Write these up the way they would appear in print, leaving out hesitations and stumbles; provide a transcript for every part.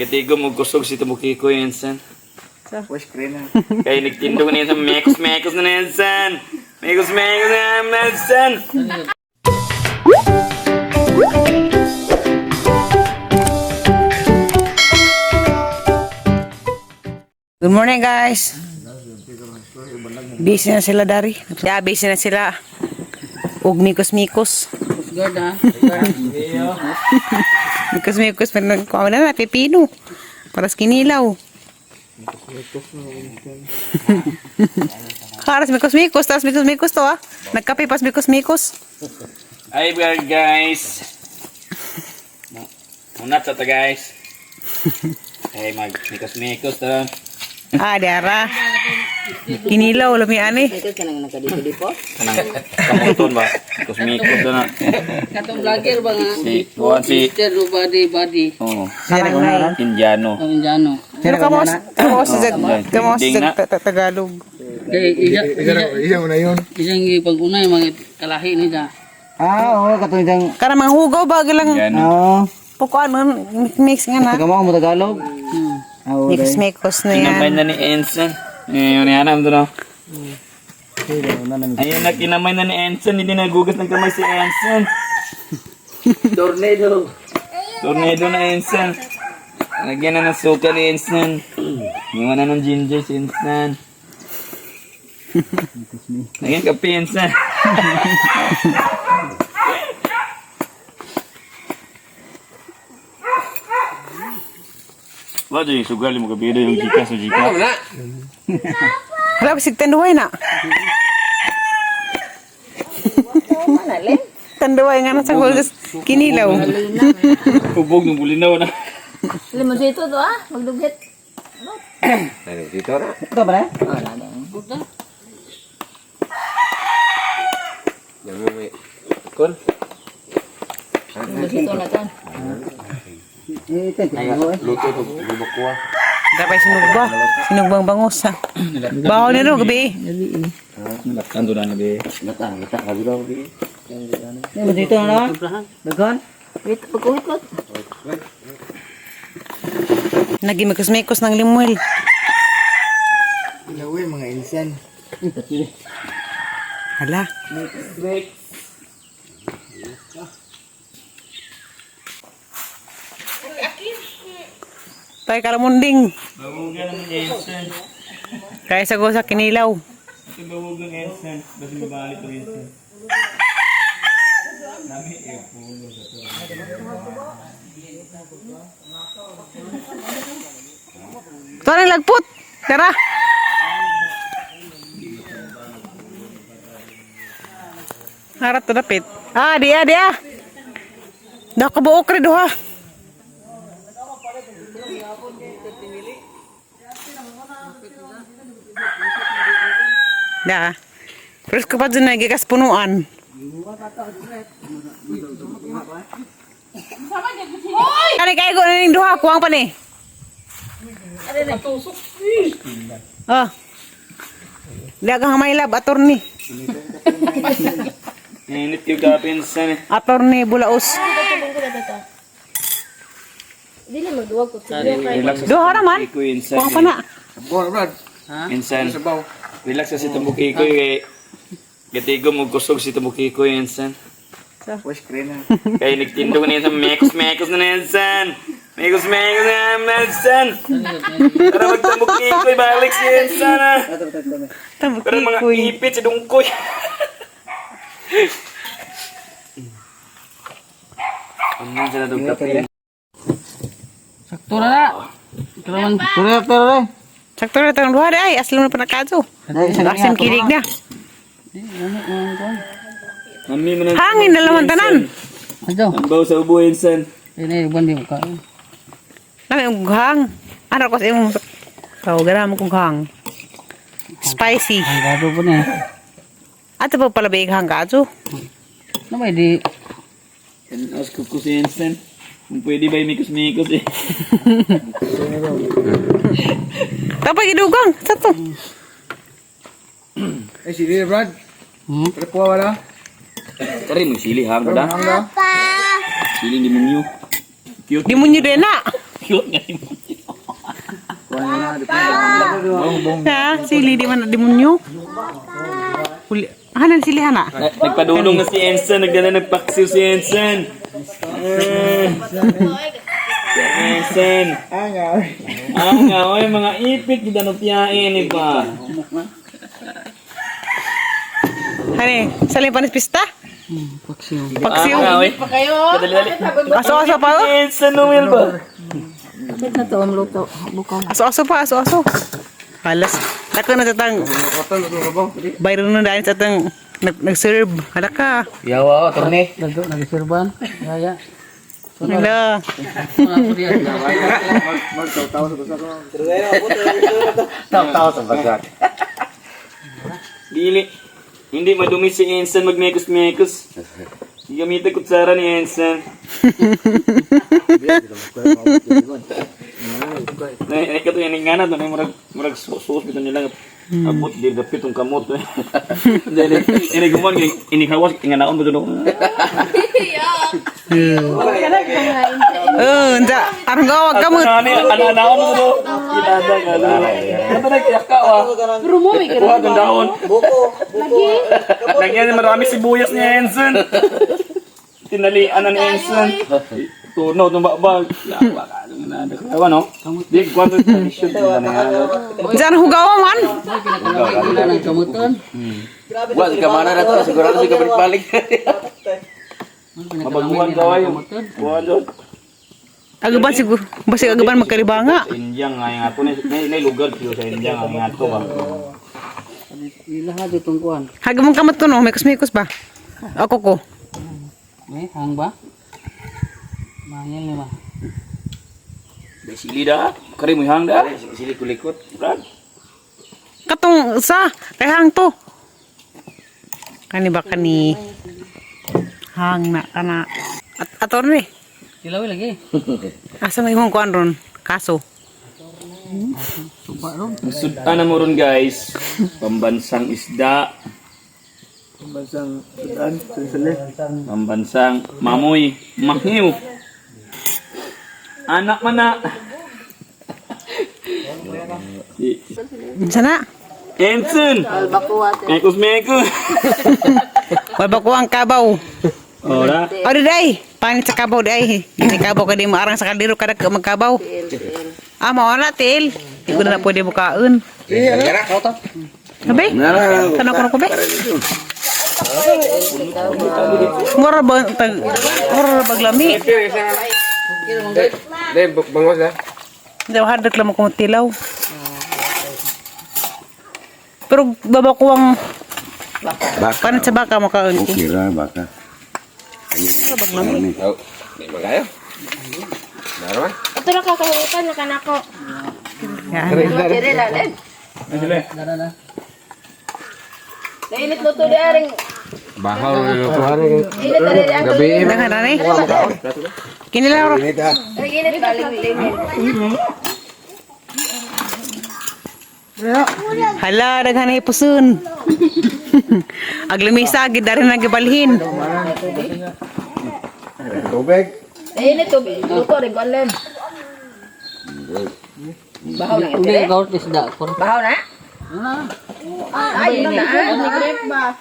Gatigo mo kusog si Tabuki ko Ensan. Wes screen na. Kaya nagtindo ko na Ensan. Mekos na Ensan. Mekos na Ensan. Good morning guys. Busy na sila dari. Yeah, busy na sila. Ug mikos-mikos. Good ha. Mikos-mikos pa na pepino. Para sa kinilaw. Haras mikos-mikos, tas mikos-mikos to ah. Nagkape pas mikos-mikos. Ay guys. Unat sa ta guys. Ay mekos to. Ah, diara. Kinilaw lami ani. Ito ka nang nakadito po. Kanang kamuton ba? Mekos na. Katong vlogger ba nga? Si Mr. Body. Oh, Sarang Indiano. Ang Indiano. Pero kamo sa Tagalog. Kay Iya mo na yun. isang pag-unay mga kalahi nila. Oo, katong isang... Kana mga hugaw ba lang. Indiano. Pukuan mix nga na. Taga mo Tagalog. Mikos-mikos na Kinamay yan. na ni Ensan. Ngayon yan to no. Ayun na kinamay na ni Ensan. Hindi nagugas ng kamay si Ensan. Tornado na Ensan. Lagyan na ng suka ni Ensan. Iwan na ng ginger si Ensan. Lagyan kape Ensan. Wala dyan yung sugal mo kabida yung jika sa jika. Wala bisig tanduay na. Tanduay nga na sa hulgas kinilaw. Kubog ng bulinaw na. Limon dito to ah, magdugit. Ito ba na? Kon? Limon dito na to. Luto ito, lubok ko ah. Dapat sinugba. Sinugbang bangus ha. Baho na rin gabi. Ando na nabi. Mo dito na. Dagan. Wait, pagkuhit. Nagimikos-mikos ng limuel. Ilawi mga insan. Hala. Tay kalamunding. Babugan ng Ensan. Kaya sa sa kinilaw. Ito babugan ng Ensan. Basta mabalik ko Ensan. Nami pulo sa to. Ito rin lagput. Tara. Harap to dapit. Ah, dia. Dah kabuok rin ha. Dah. Terus kapan dyan nagigas punuan? Kani kayo ko na yung duha. Kuwang pa ni. Oh. Dagang may lab. Attorney. Init yung kape Ensan eh. Attorney Bulaos. Dili magduwag ko to. Relax Duha naman. ko Ensan. Kuwang pa na. Buwan, Brad. Ensan. Sabaw. Relax sa si Tabuki ko kay gatigo mo kusog si Tabuki ko Ensan. Wes screen na. Kaya nagtindo ko na Ensan. Mekos na Ensan. Mekos na Ensan. Para magtabuki ko balik si Ensan ah. Pero mga Tamuki ipit si Dungkoy. Ano sa natong kape? Sakto na. Karaman. Tara. Sakto na itong duha ay. Aslo na pa nakaso. Asim kilig na. Mami mo na. Hangin na laman tanan. Ajo. Ang baw sa ubo Ensan. Ini bandi ka. Nami ughang. Ano ko sa imong kau garam kong hang. Spicy. Ang gado po na. Ato pa pala bighang kaso. No may di. As ko si Ensan. Kung pwede ba yung mikos-mikos eh. Tapos gidugang. Sa to. Eh, sige, Brad. Pero kuha wala. Tari mo sili ha, Pero da. hangga. Sili di mo niyo. Cute. Di mo nyo din na. kilot nga demonyo. Ha? Sili di man demonyo. Uli. Hanan sili hana. Nagpadulong na si Ensen, nagpaksiw si Ensen. Ensen. Anga, oy mga ipit gid ano piyain ni ba. Hani, salin panis pista? Paksiw. Paksiw. Oy. Kadali-dali. Aso-aso pa oh. Ensen Noel ba? Bakit na to ang luto? Bukaw. Aso-aso pa, aso-aso. Halas. Dako na tatang bayro na dahil sa tatang nag-serve. Hala ka. Yawa, torne. Dago nagiserban. Gaya. Hala. Wala ko diyan. Taw sa bagat. Dili. Hindi madumi si Ensen magmekos-mekos. Gamitin kutsara ni Ensen. Nay kato yan nga na to, murag suos bito nila abot di dapit tong kamot. Dili ini gumon ini hawas nga naon betul dong. Enta, arang gawag kamot. Ana naon betul. Ilada kala. Kata na kaya ka wa. Rumumi ka. Wa tong daon. Lagi marami sibuyas ni Ensen. Tinalian na ni Ensen. Tuno tong bakbag. Ewan no? Di kwanto tradisyon na nga. Diyan hugawa man. Wala nang kamutan. Wah, ka mana na to? Sigurado si balik-balik. Mabaguhan kaway. Buwan dod. Agaban siguro. Basi agaban magkaribanga. Sa Indyang nga yung ato na lugar dito sa Indyang nga yung ato ba. Ilaha ditong kuan. Hagamang kamot ko no, mekos-mekos ba? Ako ko. Hang ba? Mahal ni ba? Sili dah. Kari mo hang dah. Sili kulikot. Brad. Katong sa kayang to. Kani ba kani hang na kana ator ni. Silawi lagi. Asa may hong kuan ron? Kaso. Suba ron. Sudan na mo ron guys. Pambansang isda. Bansang sudan, sili. Pambansang mamoy. Mahiw. Anak mana. Sana. Ensen. Bakuwa. Mekos-mekos. Wal ba ko ang kabaw? Ora. O di day. Panit sa kabaw day. Hindi kabaw ka di maarang sa kaldero kada ka magkabaw. Ah, mao na til. Di ko na pwede bukaon. Gara ka to. Sabi? Tanong ko na ko be. Mura ba baglami? Den bangos dah. Daw hadak lang ko tilaw. Pero baba ko ang panit sa baka makaon ko. Kira baka. Baglami. Oh, di magayo. Naroan. Ito na kakahukan na kanako. Yan. Dire na din. Dara na. Nainit luto di aring. Bahaw luto hari. Init na rin ang Gabi. Dengan nani? Kini lang ro. Ini dah. init baling-ling. Hala daghan ay pusun. Aglamisa gid dari nagibalhin. Tubig. Init to luto rin ko alin. Bahaw na ito Hindi eh. gaut isda ko. Bahaw na? Ay, init na. Init ba?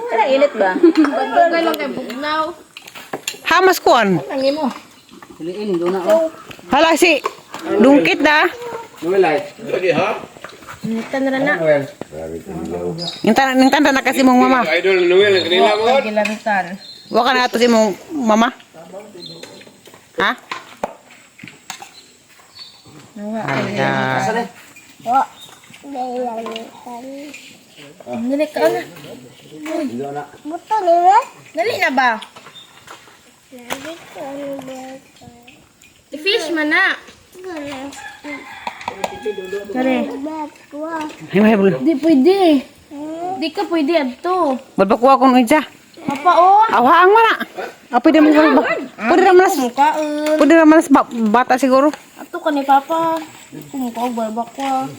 Ano init ba? Ba't ba lang kayo bugnaw? Hamas kuan. Tangi mo. Piliin do na oh. Hala si dungkit da. Nuelay. Jadi ha. Initan na na. Ning tanda na kasi mong mama. Idol Noel kanila mo. Gilamitan. Wa ka na ato si mong mama. Ha? Hala. Dali ka na. Buto ni Dali na ba? I-fish man na. Kare. Ay may bulo. Di pwede. Di ka pwede adto. Balbakuha ko nung isa. Papa oh. Awang mo na. Pwede mo pwede naman nas Mukaan. pwede naman nas bata siguro. Ato ka ni Papa. Kung ko barbak ko.